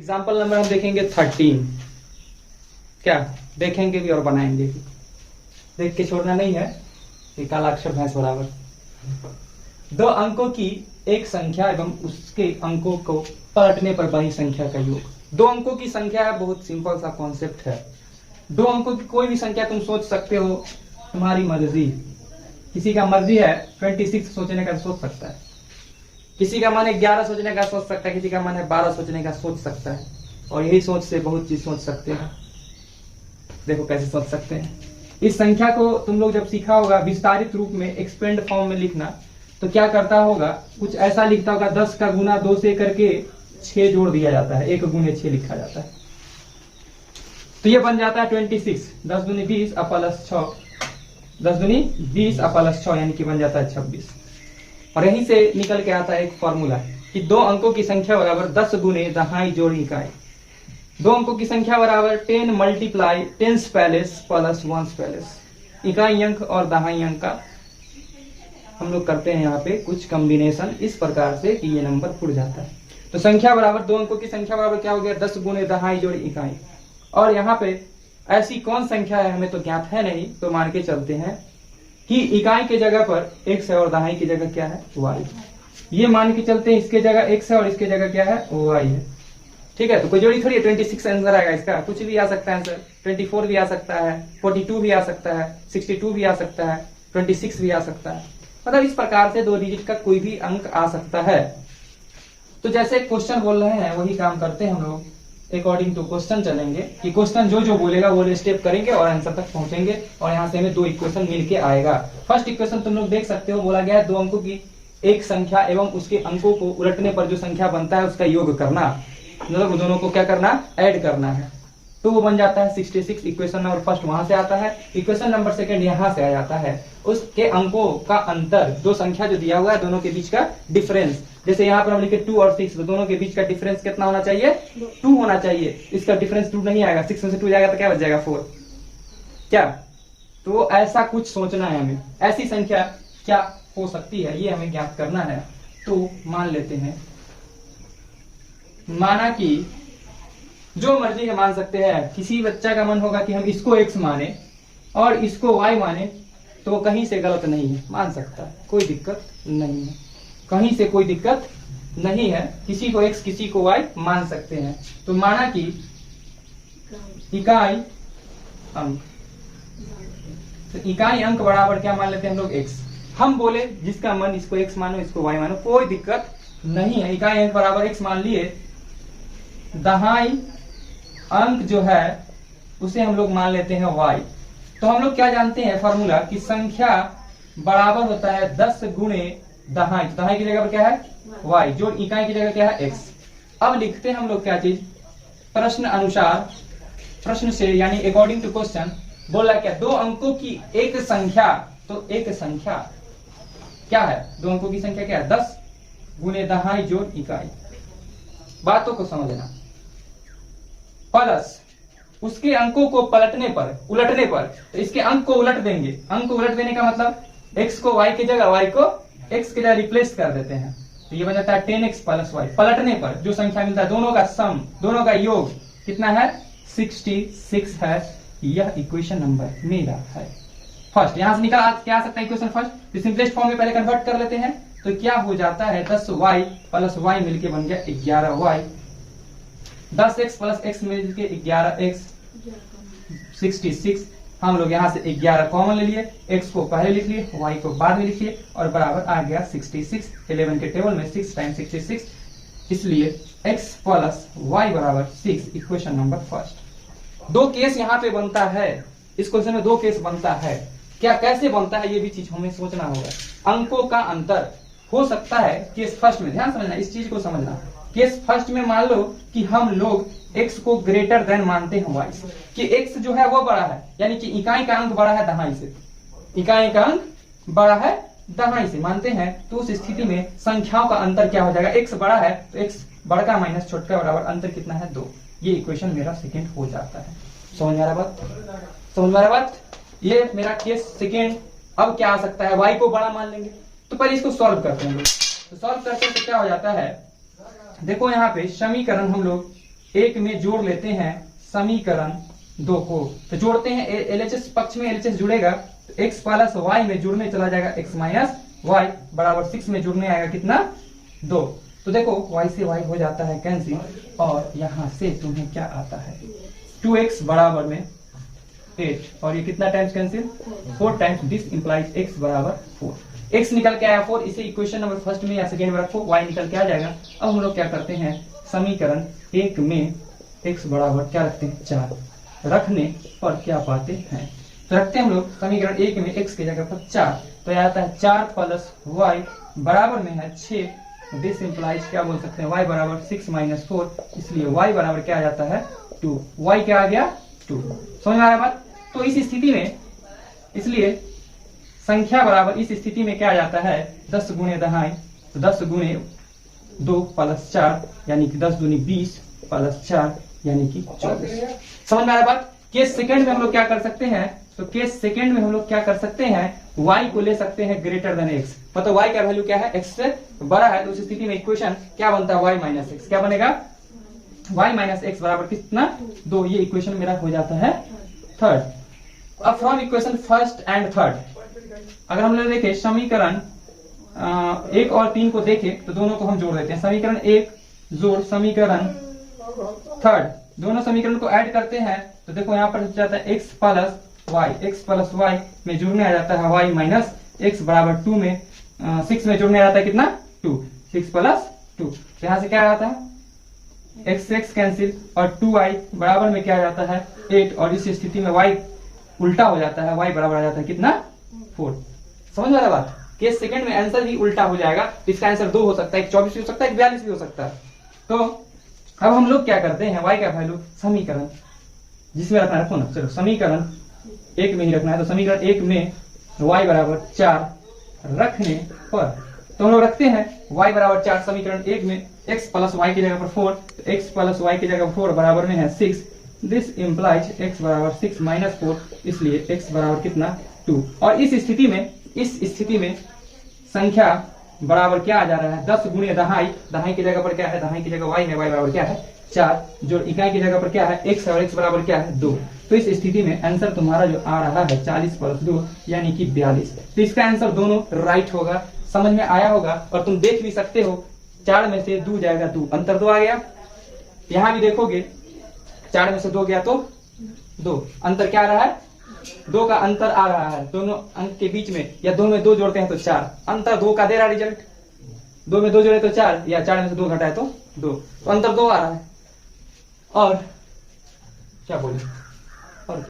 Example number हम देखेंगे 13। क्या देखेंगे भी और बनाएंगे भी, देख के छोड़ना नहीं है। ये काला अक्षर भैंस बराबर। दो अंकों की एक संख्या एवं उसके अंकों को पलटने पर बनी संख्या का योग। दो अंकों की संख्या है, बहुत सिंपल सा कॉन्सेप्ट है। दो अंकों की कोई भी संख्या तुम सोच सकते हो, तुम्हारी मर्जी। किसी का मर्जी है 26 सोचने का सोच सकता है, किसी का मन है 11 सोचने का सोच सकता है, किसी का मन है 12 सोचने का सोच सकता है। और यही सोच से बहुत चीज सोच सकते हैं। देखो कैसे सोच सकते हैं। इस संख्या को तुम लोग जब सीखा होगा विस्तारित रूप में, एक्सपेंड फॉर्म में लिखना, तो क्या करता होगा, कुछ ऐसा लिखता होगा 10 का गुना 2 से करके 6 जोड़ दिया जाता है, 1 गुने 6 लिखा जाता है। तो ये बन जाता है 26। 10 दूनी 20 प्लस 6, 10 दूनी 20 प्लस 6 यानी कि बन जाता है 26। और यहीं से निकल के आता है एक फॉर्मूला कि दो अंकों की संख्या बराबर 10 गुने दहाई जोड़ इकाई। दो अंकों की संख्या बराबर 10 multiply tens place plus ones place. इकाई अंक और दहाई अंक का हम लोग करते हैं यहाँ पे कुछ कॉम्बिनेशन इस प्रकार से कि ये नंबर फुट जाता है। तो संख्या बराबर, दो अंकों की संख्या बराबर क्या हो गया, 10 गुने दहाई जोड़ इकाई। और यहाँ पे ऐसी कौन संख्या है हमें तो ज्ञात है नहीं, तो मान के चलते हैं कि इकाई के जगह पर x है और दहाई की जगह क्या है, y। ये मान के चलते हैं इसके जगह x है और इसके जगह क्या है, y है। ठीक है, तो कोई जोड़ी थोड़ी है। 26 आंसर आएगा इसका, कुछ भी आ सकता है आंसर। 24 भी आ सकता है, 42 भी आ सकता है, 62 भी आ सकता है, 26 भी आ सकता है। मतलब इस प्रकार से 2 डिजिट का कोई भी अंक आ सकता है। तो जैसे क्वेश्चन बोल रहे हैं वही काम करते हैं हम लोग, अकॉर्डिंग टू क्वेश्चन चलेंगे कि क्वेश्चन जो जो बोलेगा वो स्टेप करेंगे और आंसर तक पहुंचेंगे। और यहाँ से हमें 2 इक्वेशन मिलके आएगा। फर्स्ट इक्वेशन तुम लोग देख सकते हो, बोला गया है दो अंकों की एक संख्या एवं उसके अंकों को उलटने पर जो संख्या बनता है उसका योग करना, मतलब दोनों को क्या करना, ऐड करना है। तो वो बन जाता है 66। इक्वेशन नंबर फर्स्ट वहां से आता है। इक्वेशन नंबर सेकंड यहाँ से आ जाता है, उसके अंकों का अंतर, दो संख्या जो दिया हुआ है दोनों के बीच का डिफरेंस। जैसे यहाँ पर हम लिखे 2 और 6, तो दोनों के बीच का डिफरेंस कितना होना चाहिए, 2 होना चाहिए। इसका डिफरेंस 2 नहीं आएगा, 6 में से 2 जाएगा तो क्या बच जाएगा, 4। क्या, तो ऐसा कुछ सोचना है हमें, ऐसी संख्या क्या हो सकती है ये हमें ज्ञात करना है। तो मान लेते हैं, माना कि जो मर्जी है मान सकते हैं। किसी बच्चा का मन होगा कि हम इसको x माने और इसको y माने, तो वो कहीं से गलत नहीं है, मान सकता है, कोई दिक्कत नहीं है, कहीं से कोई दिक्कत नहीं है। किसी को x किसी को y मान सकते हैं। तो माना कि इकाई अंक, तो इकाई अंक बराबर क्या मान लेते हैं हम लोग, x। हम बोले जिसका मन इसको x मानो इसको y मानो, कोई दिक्कत नहीं है। इकाई अंक बराबर x मान लिए, दहाई अंक जो है उसे हम लोग मान लेते हैं y। तो हम लोग क्या जानते हैं फॉर्मूला कि संख्या बराबर होता है 10 गुणे दहाई। तो दहाई की जगह पर क्या है, y, जो इकाई की जगह क्या है, x। अब लिखते हैं हम लोग क्या चीज, प्रश्न अनुसार, प्रश्न से यानी अकॉर्डिंग टू क्वेश्चन बोला क्या, दो अंकों की एक संख्या। तो एक संख्या क्या है, दो अंकों की संख्या क्या है, 10 गुणे दहाई जोड़ इकाई। बातों को समझना। प्लस उसके अंकों को पलटने पर, उलटने पर, तो इसके अंक को उलट देंगे। अंक को उलट देने का मतलब x को y की जगह, y को x की जगह रिप्लेस कर देते हैं। तो ये बन जाता है 10x प्लस y। पलटने पर जो संख्या मिलता है, दोनों का सम, दोनों का योग कितना है, 66 है। यह इक्वेशन नंबर मेरा है फर्स्ट। यहां से निकल क्या आ सकता है इक्वेशन फर्स्ट, सिंपलेस्ट फॉर्म में पहले कन्वर्ट कर लेते हैं। तो क्या हो जाता है, 10y प्लस y मिलके बन गया 11y। 10x प्लस x मिलके 11x, 66। हम लोग यहाँ से 11 कॉमन ले लिए, x को पहले लिख लिए, y को बाद में लिखिए और बराबर आ गया 66। 11 के टेबल में 6 टाइम 66, इसलिए x प्लस y बराबर 6। Equation number first. 2 केस यहाँ पे बनता है, इस क्वेश्चन में 2 केस बनता है। क्या, कैसे बनता है ये भी चीज हमें सोचना होगा। अंकों का अंतर हो सकता है केस फर्स्ट में, ध्यान समझना, इस चीज को समझना। केस फर्स्ट में मान लो कि हम लोग x को ग्रेटर देन मानते हैं y से, कि x जो है वो बड़ा है, यानी कि इकाई का अंक बड़ा है दहाई से, इकाई का अंक बड़ा है दहाई से मानते हैं। तो उस स्थिति में संख्याओं का अंतर क्या हो जाएगा, x बड़ा है तो x बड़का माइनस छोटका बराबर अंतर कितना है, 2। ये इक्वेशन मेरा सेकेंड हो जाता है। समझ में आ रहा बात, समझ में आ रहा बात। ये मेरा केस सेकेंड। अब क्या आ सकता है, y को बड़ा मान लेंगे। तो पहले इसको सॉल्व करते हैं लोग। तो सॉल्व करते हैं तो क्या हो जाता है, देखो यहाँ पे समीकरण हम लोग एक में जोड़ लेते हैं समीकरण 2 को। तो जोड़ते हैं, एलएचएस पक्ष में एलएचएस जुड़ेगा तो x प्लस वाई में जुड़ने चला जाएगा x माइनस वाई बराबर 6 में जुड़ने आएगा कितना 2। तो देखो y से y हो जाता है कैंसिल और यहां से तुम्हें क्या आता है 2x बराबर में 8 और ये कितना times cancel 4 times. This implies x बराबर 4। x निकल के आया 4, इसे इक्वेशन नंबर फर्स्ट में या सेकेंड में रखो, y निकल के आ जाएगा। अब हम लोग क्या करते हैं समीकरण 1 में x बराबर क्या रखते हैं 4, रखने पर क्या पाते हैं तो रखते हैं हम लोग समीकरण 1 में x की जगह पर 4, तो यह आता है 4 प्लस वाई बराबर में है 6। दिस इंप्लाइज क्या बोल सकते हैं y बराबर 6 माइनस 4, इसलिए y बराबर क्या आ जाता है 2। y क्या आ गया 2। समझ में आया बात। तो इस स्थिति में इसलिए संख्या बराबर इस स्थिति में क्या आ जाता है 10 गुणे दहाई, तो 10 गुणे 2 प्लस 4 यानी कि 10 दूनी 20 प्लस 4 यानी कि 24। समझ में आया बात। केस सेकंड में हम लोग क्या कर सकते हैं, तो केस सेकंड में हम लोग क्या कर सकते हैं y को ले सकते हैं ग्रेटर देन x, मतलब y का वैल्यू क्या है x से बड़ा है, तो उस स्थिति में इक्वेशन क्या बनता है y माइनस एक्स, क्या बनेगा y माइनस एक्स बराबर कितना 2। ये इक्वेशन मेरा हो जाता है थर्ड। अब from equation first and third अगर हम लोग देखें समीकरण 1 और 3 को देखें तो दोनों को हम जोड़ देते हैं। समीकरण 1 जोड़ समीकरण थर्ड, दोनों समीकरण को ऐड करते हैं तो देखो यहाँ पर जाता है x प्लस वाई में जुड़ने आ जाता है y माइनस एक्स बराबर 2 में 6 में जुड़ने आ जाता है कितना 2, 6 प्लस 2। तो यहाँ से क्या आता है x कैंसिल और 2y बराबर में क्या आ जाता है 8, और इस स्थिति में y उल्टा हो जाता है, y बराबर आ जाता है कितना 4। समझ में आ रहा बात। केस सेकंड में आंसर भी उल्टा हो जाएगा, तो इसका आंसर 2 हो सकता है, 24 भी हो सकता है, 42 भी हो सकता है। तो अब हम लोग क्या करते हैं y का वैल्यू समीकरण जिसमें रखना रखो ना, चलो समीकरण 1 में ही रखना है, तो समीकरण 1 में y बराबर 4 रखने पर तो हम लोग रखते हैं y बराबर 4 समीकरण 1 में x प्लस वाई की जगह पर 4, तो x प्लस वाई की जगह 4 बराबर में है 6। दिस इंप्लाइज x बराबर 6 माइनस 4, इसलिए x बराबर कितना 2। और इस स्थिति में संख्या बराबर क्या आ जा रहा है 10 गुणे दहाई, दहाई की जगह पर क्या है, दहाई की जगह y है, y बराबर क्या है 4, जो इकाई की जगह पर क्या है x है और x बराबर क्या है 2। तो इस स्थिति में आंसर तुम्हारा जो आ रहा है 40 प्लस 2 यानी कि 42। तो इसका आंसर दोनों राइट होगा। समझ में आया होगा और तुम देख भी सकते हो 4 में से 2 जाएगा 2, अंतर 2 आ गया। यहां भी देखोगे 4 में से 2 गया तो 2, अंतर क्या आ रहा है 2 का अंतर आ रहा है दोनों अंक के बीच में, या 2 में 2 जोड़ते हैं तो 4, अंतर 2 का दे रहा रिजल्ट। 2 में 2 जोड़े तो 4, या 4 में से 2 घटाए तो 2, तो अंतर 2 आ रहा है। और क्या बोले